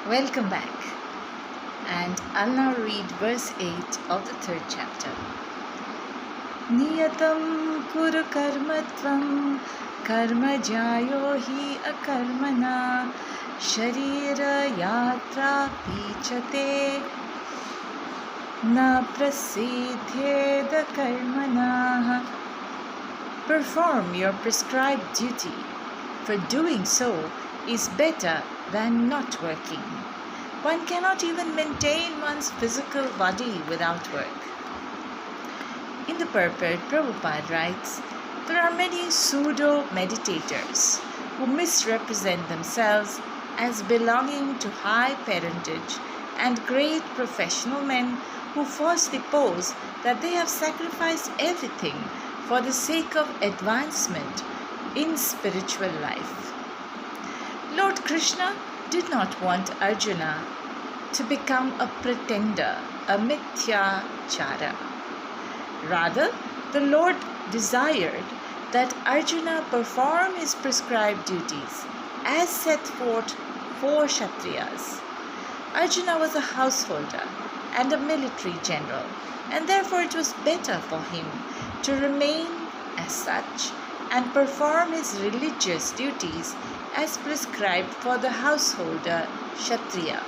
Welcome back, and I'll now read verse 8 of the 3rd chapter. Niyatam kuru karmatvam karma jayo hi akarmana sharira yatra pichate na prasidhyeda karmana. Perform your prescribed duty, for doing so is better than not working. One cannot even maintain one's physical body without work. In the Purport, Prabhupada writes, there are many pseudo-meditators who misrepresent themselves as belonging to high parentage and great professional men who falsely pose that they have sacrificed everything for the sake of advancement in spiritual life. Lord Krishna did not want Arjuna to become a pretender, a mithyachara. Rather, the Lord desired that Arjuna perform his prescribed duties as set forth for Kshatriyas. Arjuna was a householder and a military general, and therefore it was better for him to remain as such and perform his religious duties as prescribed for the householder Kshatriya.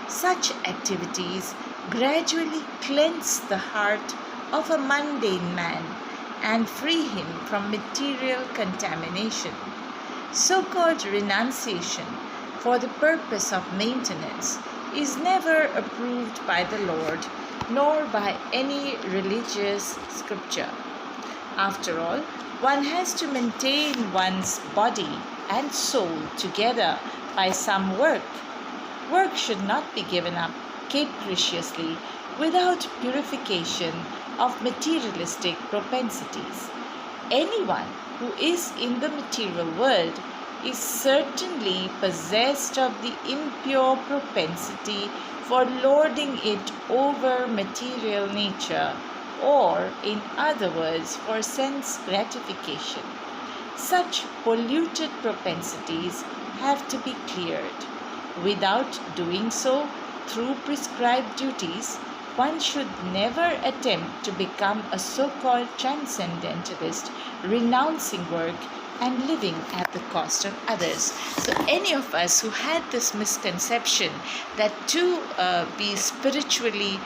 Such activities gradually cleanse the heart of a mundane man and free him from material contamination. So-called renunciation for the purpose of maintenance is never approved by the Lord nor by any religious scripture. After all, one has to maintain one's body and soul together by some work. Work should not be given up capriciously without purification of materialistic propensities. Anyone who is in the material world is certainly possessed of the impure propensity for lording it over material nature, or, in other words, for sense gratification. Such polluted propensities have to be cleared. Without doing so through prescribed duties, one should never attempt to become a so-called transcendentalist, renouncing work and living at the cost of others. So any of us who had this misconception that to be spiritually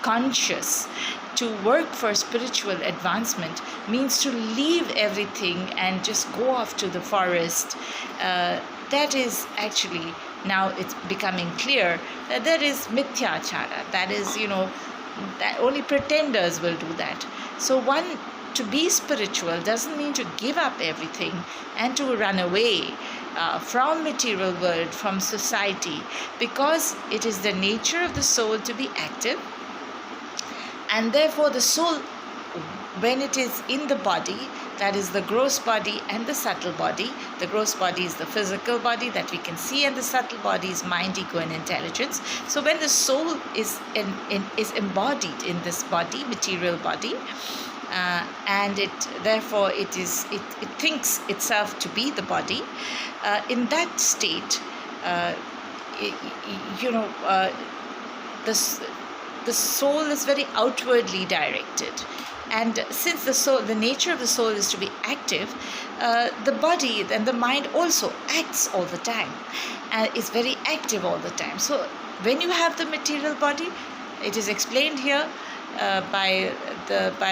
conscious, to work for spiritual advancement means to leave everything and just go off to the forest, that is actually, now it's becoming clear that is mithyachara. That is, that only pretenders will do that. So to be spiritual doesn't mean to give up everything and to run away from material world, from society, because it is the nature of the soul to be active, and therefore the soul, when it is in the body, that is the gross body and the subtle body. The gross body is the physical body that we can see, and the subtle body is mind, ego, and intelligence. So when the soul is embodied in this body, material body, and it thinks itself to be the body, in that state, the soul is very outwardly directed. And since the nature of the soul is to be active, the body and the mind also acts all the time, and is very active all the time. So when you have the material body, it is explained here by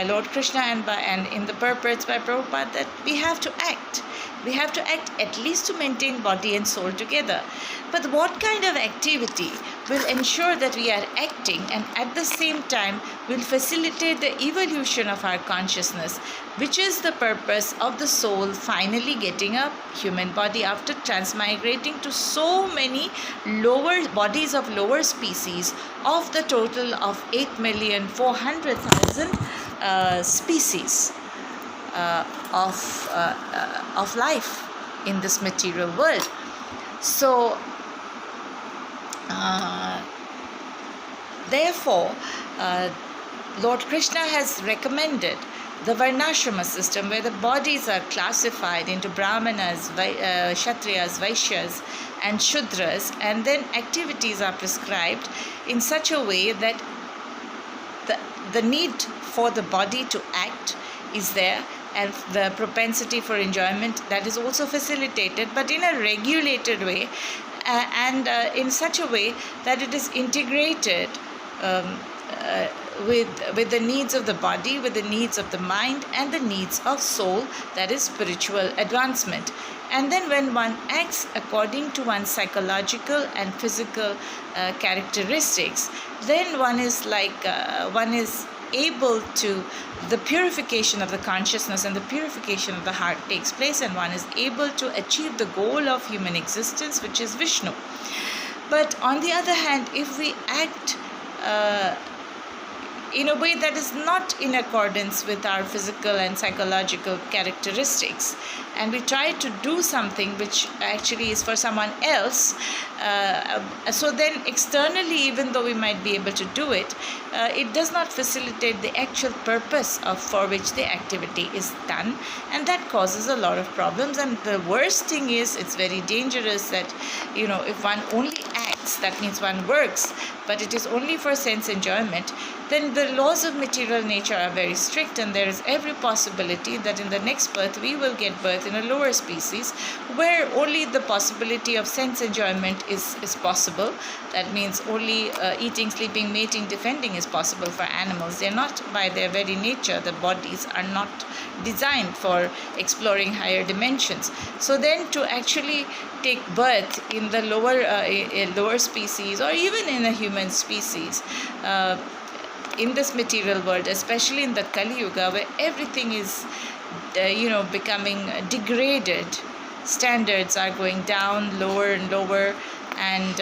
Lord Krishna and in the purports by Prabhupada that we have to act. We have to act at least to maintain body and soul together. But what kind of activity will ensure that we are acting and at the same time will facilitate the evolution of our consciousness, which is the purpose of the soul finally getting a human body after transmigrating to so many lower bodies of lower species of the total of 8,400,000 species of life in this material world. So therefore Lord Krishna has recommended the Varnashrama system, where the bodies are classified into Brahmanas, Kshatriyas, Vaishyas, and Shudras, and then activities are prescribed in such a way that the need for the body to act is there, and the propensity for enjoyment, that is also facilitated, but in a regulated way, and in such a way that it is integrated with the needs of the body, with the needs of the mind, and the needs of soul, that is spiritual advancement. And then when one acts according to one's psychological and physical characteristics, then one is able to, the purification of the consciousness and the purification of the heart takes place, and one is able to achieve the goal of human existence, which is Vishnu. But on the other hand, if we act in a way that is not in accordance with our physical and psychological characteristics, and we try to do something which actually is for someone else, so then externally, even though we might be able to do it, it does not facilitate the actual purpose for which the activity is done, and that causes a lot of problems. And the worst thing is, it's very dangerous that, if one only acts, that means one works, but it is only for sense enjoyment, then the laws of material nature are very strict, and there is every possibility that in the next birth we will get birth in a lower species where only the possibility of sense enjoyment is possible. That means only eating, sleeping, mating, defending is possible for animals. They're not, by their very nature, the bodies are not designed for exploring higher dimensions. So then to actually take birth in the lower species, or even in a human species, in this material world, especially in the Kali Yuga, where everything is becoming degraded, standards are going down lower and lower, and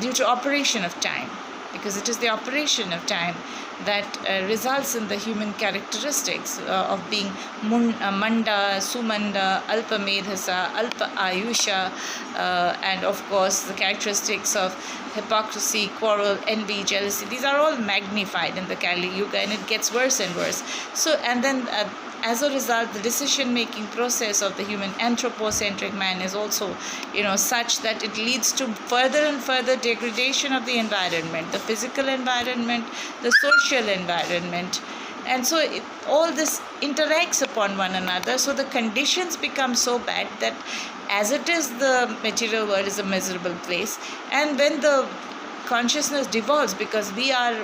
due to operation of time, because it is the operation of time that results in the human characteristics of being Manda, Sumanda, Alpa Medhasa, Alpa Ayusha, and of course the characteristics of hypocrisy, quarrel, envy, jealousy. These are all magnified in the Kali Yuga, and it gets worse and worse. So, and then as a result, the decision-making process of the human anthropocentric man is also, such that it leads to further and further degradation of the environment, the physical environment, the social environment. And so all this interacts upon one another. So the conditions become so bad that, as it is, the material world is a miserable place. And when the consciousness devolves, because we are,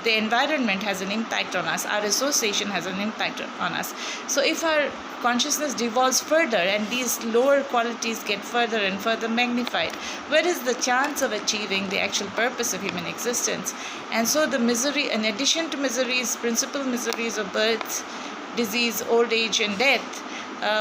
the environment has an impact on us, our association has an impact on us. So if our consciousness devolves further and these lower qualities get further and further magnified, where is the chance of achieving the actual purpose of human existence? And so the misery, in addition to miseries, principal miseries of birth, disease, old age, and death,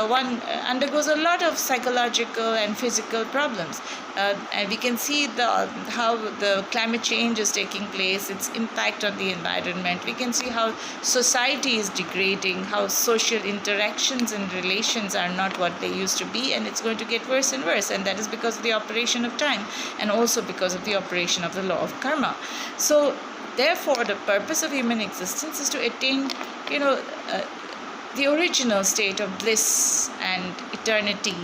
one undergoes a lot of psychological and physical problems. And we can see how the climate change is taking place, its impact on the environment. We can see how society is degrading, how social interactions and relations are not what they used to be, and it's going to get worse and worse. And that is because of the operation of time, and also because of the operation of the law of karma. So therefore, the purpose of human existence is to attain, the original state of bliss and eternity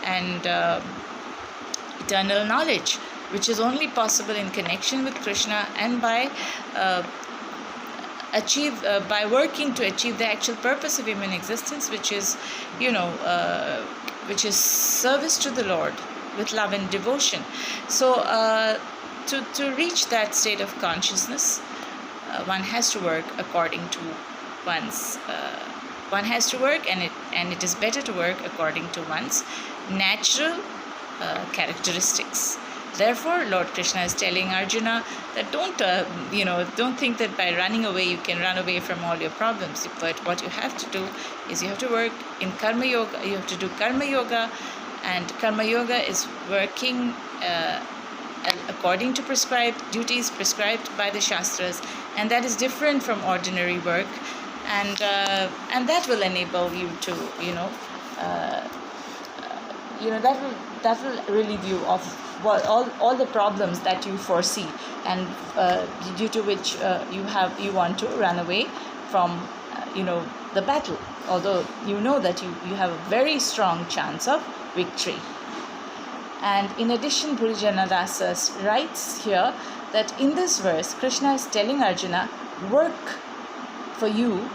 and eternal knowledge, which is only possible in connection with Krishna and by working to achieve the actual purpose of human existence, which is, which is service to the Lord with love and devotion. So to reach that state of consciousness, one has to work according to one's one has to work, and it is better to work according to one's natural characteristics. Therefore, Lord Krishna is telling Arjuna that don't think that by running away you can run away from all your problems. But what you have to do is you have to work in Karma Yoga. You have to do Karma Yoga, and Karma Yoga is working according to prescribed duties prescribed by the Shastras, and that is different from ordinary work. And that will enable you to, that will relieve you of all the problems that you foresee, and due to which you want to run away from, the battle. Although you know that you have a very strong chance of victory. And in addition, Puri Janadasa writes here that in this verse, Krishna is telling Arjuna, work for you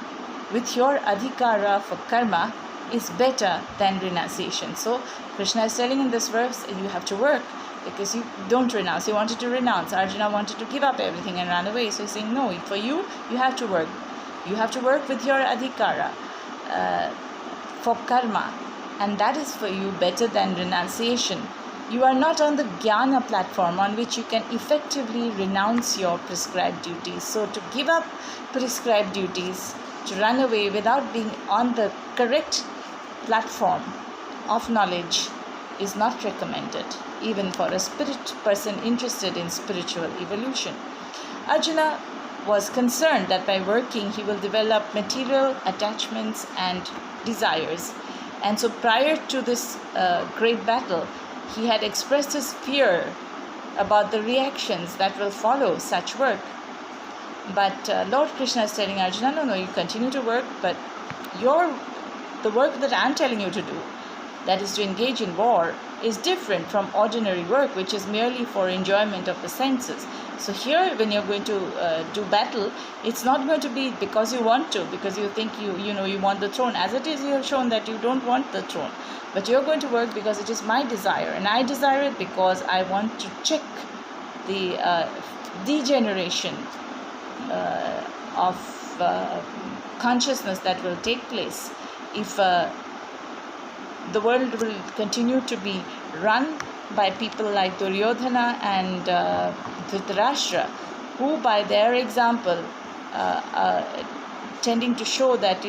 with your adhikara for karma is better than renunciation. So Krishna is telling in this verse, you have to work because you don't renounce. He wanted to renounce. Arjuna wanted to give up everything and run away. So he's saying, no, for you have to work. You have to work with your adhikara for karma, and that is for you better than renunciation. You are not on the jnana platform on which you can effectively renounce your prescribed duties. So to give up prescribed duties, to run away without being on the correct platform of knowledge is not recommended, even for a spirit person interested in spiritual evolution. Arjuna was concerned that by working he will develop material attachments and desires. And so prior to this great battle, he had expressed his fear about the reactions that will follow such work. But Lord Krishna is telling Arjuna, no, you continue to work, but the work that I am telling you to do, that is to engage in war, is different from ordinary work, which is merely for enjoyment of the senses. So here, when you're going to do battle, it's not going to be because you want to, because you think you want the throne. As it is, you have shown that you don't want the throne. But you're going to work because it is my desire, and I desire it because I want to check the degeneration of consciousness that will take place if the world will continue to be run by people like Duryodhana and Dhritarashtra, who by their example tending to show that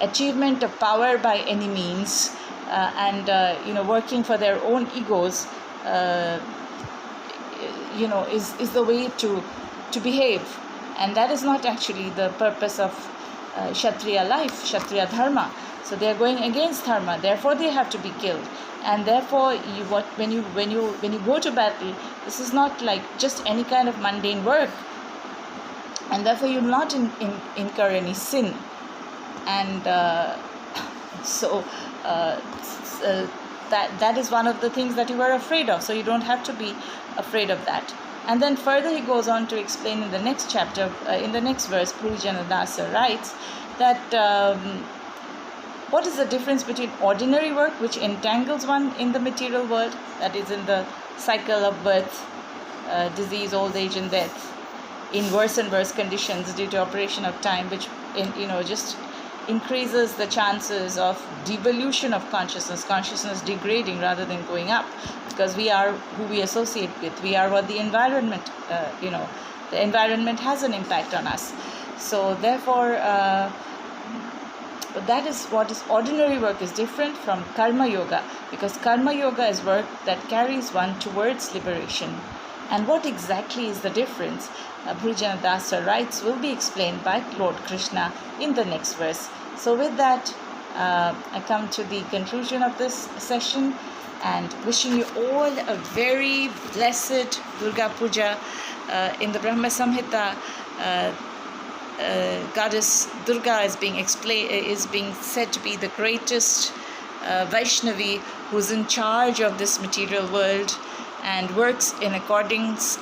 achievement of power by any means and working for their own egos is the way to behave, and that is not actually the purpose of Kshatriya life, Kshatriya dharma. So they are going against dharma, therefore they have to be killed. And therefore when you go to battle, this is not like just any kind of mundane work, and therefore you will not incur any sin. And that is one of the things that you were afraid of, so you don't have to be afraid of that. And then further he goes on to explain in the next chapter, in the next verse, Puri Janadasa writes that what is the difference between ordinary work, which entangles one in the material world, that is in the cycle of birth, disease, old age and death, in worse and worse conditions due to operation of time, which just increases the chances of devolution of consciousness degrading rather than going up, because we are who we associate with, we are what the environment, the environment has an impact on us. So therefore that is what is ordinary work is different from karma yoga, because karma yoga is work that carries one towards liberation. And what exactly is the difference, Puri Janadasa writes, will be explained by Lord Krishna in the next verse. So with that, I come to the conclusion of this session, and wishing you all a very blessed Durga Puja. In the Brahma Samhita, goddess Durga is being said to be the greatest Vaishnavi who's in charge of this material world and works in accordance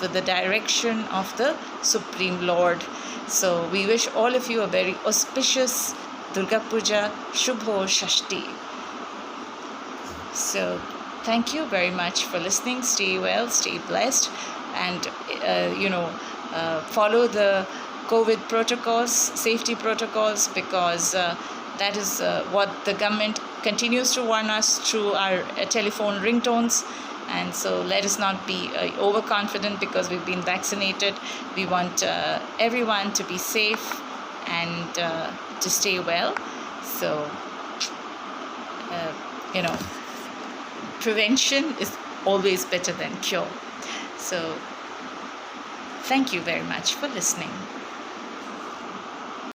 with the direction of the Supreme Lord. So we wish all of you a very auspicious Durga Puja Shubho Shashti. So thank you very much for listening. Stay well, stay blessed, and follow the COVID protocols, safety protocols, because that is what the government continues to warn us through our telephone ringtones. And so let us not be overconfident because we've been vaccinated. We want everyone to be safe and to stay well. So prevention is always better than cure. So thank you very much for listening.